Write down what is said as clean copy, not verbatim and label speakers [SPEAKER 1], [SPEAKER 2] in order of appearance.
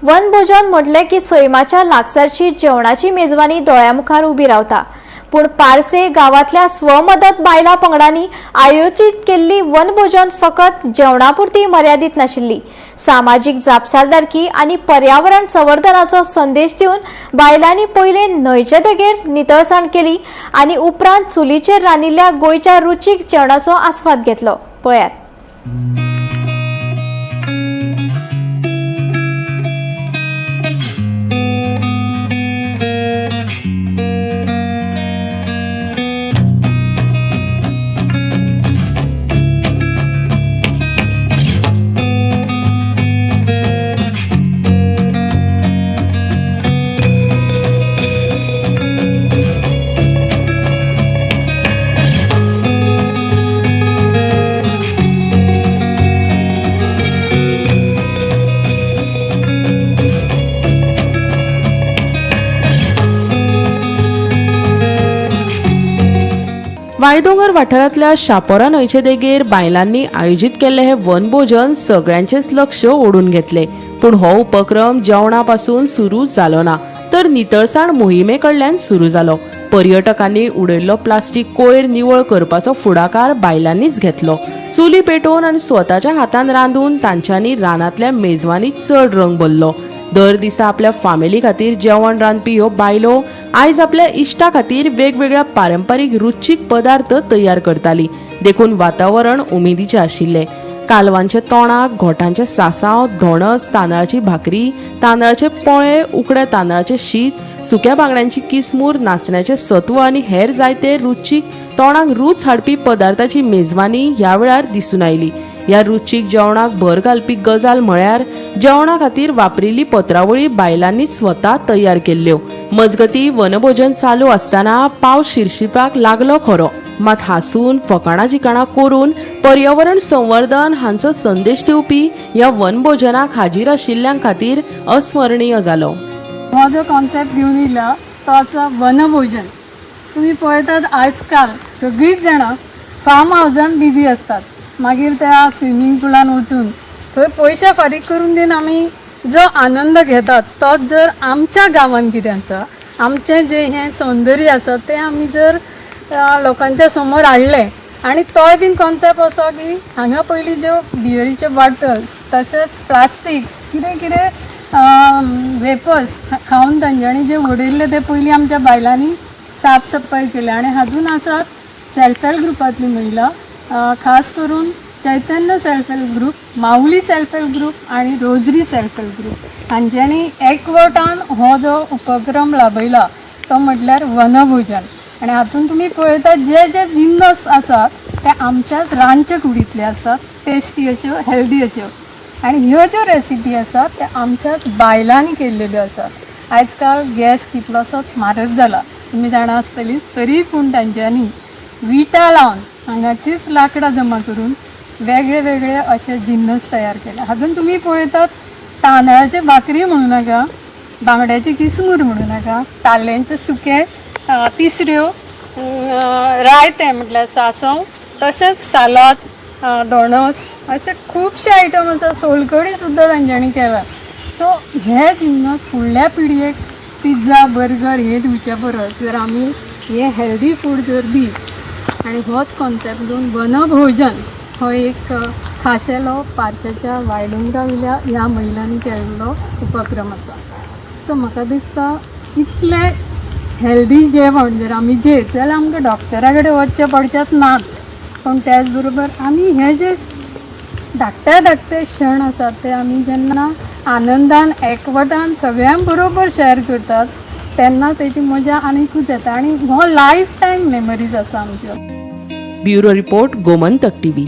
[SPEAKER 1] वनभोजन म्हटले की सैमाच्या लागसारची जेवणाची मेजवानी दोळ्यामुखार उभी रावता। पण पारसे गावातल्या स्वमदत बायला पंगडांनी आयोजित केल्ली वनभोजन फकत जेवणापुरती मर्यादित नाशिल्ली। सामाजिक जापसालदारकी आणि पर्यावरण संवर्धनाचो संदेश दिवन बायलांनी पहिले न्हंयचे देगेर नितळसाण केली आणि उपरांत चुलीचेर रांदिल्ल्या गोंयच्या रुचीक जेवणाचो आस्वाद घेतलो। पळयात।
[SPEAKER 2] वायदोंगर वाठारांतल्या शापोरा न्हंयचे देगेर बायलांनी आयोजीत केल्ले हे वनभोजन सगळ्यांचेच लक्ष ओढून घेतले। पण हो उपक्रम जेवणापासून सुरू जालो ना, तर नितळसाण मोहिमे कडल्यान सुरू जालो। पर्यटकांनी उडयल्लो प्लास्टीक कोयर निवळ करपाचो फुडाकार बायलांनीच घेतलो। चुली पेटोवन आणि स्वताच्या हातान रांदून तांच्यांनी रानांतल्या मेजवानीत चड रंग भरलो। दर दिसा आपल्या फॅमिली खातीर जेवण रांदपी ह्यो बायलो आयज आपल्या इश्टा खातीर वेगवेगळ्या पारंपारीक रुचीक पदार्थ तयार करताली। देखून वातावरण उमेदीचे आशिल्ले। कालवांचे तोणाक, घोटांचे सासांव, धोणस, तांदळाची भाकरी, तांदळाचे पोळे, उकडे तांदळाचे शीत, सुक्या बांगड्यांची किसमूर, नाचण्याचे सत्व आणि हेर जायते रुचीक तोणाक रूच हाडपी पदार्थाची मेजवानी ह्या वेळार दिसून आयली। ह्या रुचीक जेवणाक भर घालपी गजाल म्हळ्यार जेवणा खातीर वापरिल्ली पत्रावळी बायलांनी स्वता तयार केल्ल्यो। मजगती वनभोजन चालू आसतना पावस शिरशिरपाक लागलो खरो, मात हांसून फकाणां जिकाणां करून पर्यावरण संवर्धन हांचो संदेश दिवपी ह्या वनभोजनाक हाजीर आशिल्ल्यां खातीर अस्मरणीय जालो।
[SPEAKER 3] हो जो कॉन्सेप्ट घेवन येयला तो आसा वनभोजन। तुम्ही पळयतात आजकाल सगळीच जाणां फार्म हावजान बिजी असतात, मागीर त्या स्विमींग पुलान वचून थंय पयशे फारीक करून दिन आमी जो आनंद घेतात तोच जर आमच्या गांवांत कितें आसा, आमचें जे हें सौंदर्य आसा तें आमी जर लोकांच्या समोर हाडलें आनी तोय बीन कॉन्सेप्ट असो की हांगा पयलीं ज्यो बियरीचे बॉटल्स तशेंच प्लास्टिक्स कितें कितें वेपर्स खावन तांच्यांनी जे उडयल्ले ते पयलीं आमच्या बायलांनी साफ सफाई केल्या। आनी हातून आसात सेल्फ हेल्प ग्रुपांतली महिला, खास करून चैतन्य सेल्फ हेल्प ग्रुप, माऊली सेल्फ हेल्प ग्रुप आणि रोजरी सेल्फ हेल्प ग्रुप हांच्यांनी एकवटान हो जो उपक्रम लाभयला तो म्हटल्यार वनभोजन। आणि हातून तुम्ही पळयतात जे जे जिन्नस आसात ते आमच्याच रानचे कुडींतले आसात, टेस्टी अश्यो, हेल्दी अश्यो। आणि ह्यो ज्यो रेसिपी आसात ते आमच्याच बायलांनी केल्ल्यो आसात। आजकाल गॅस कितलोसोच म्हारग जाला तुम्ही जाणा आसतली, तरी पूण तांच्यांनी विटा लावन हांगाचीच लाकडां जमा करून वेगळे वेगळे असे जिन्नस तयार केले। हातून तुम्ही पळयतात तांदळाचे भाकरी म्हणू नाका, बांगड्याची किसमूर म्हणू नाका, ताल्ल्यांचे सुके तिसऱ्यो, रायते म्हटल्यार सासव, तशेंच सालाद, दोणस असे खूबशे आयटम आसा। सोलकडी सुद्दां तांच्यांनी केला। सो हे जिन्नस फुडल्या पिळयेक पिझ्झा बर्गर हे दिवचे परस जर आमी हे हेल्दी फूड जर दीत आणि होच कॉन्सेप्ट घेवन वनभोजन हो एक खाशेलो पारशेच्या वायडोंगरा वयल्या ह्या महिलांनी केल्लो उपक्रम आसा। सो म्हाका दिसता इतले हेल्दी जेवण जर आमी जेत जाल्यार आमकां डॉक्टरा कडेन वचचें पडचेंच नात। पण त्याच बरोबर आमी हे जे धाकटे धाकटे क्षण आसात ते आमी जेन्ना आनंदान एकवटान सगळ्यां बरोबर शेअर करतात तेन्ना तेची मजा आनीकूच येता आणि हो लायफ टायम मेमरीज आसा आमच्यो।
[SPEAKER 2] Bureau report, Gomantak TV.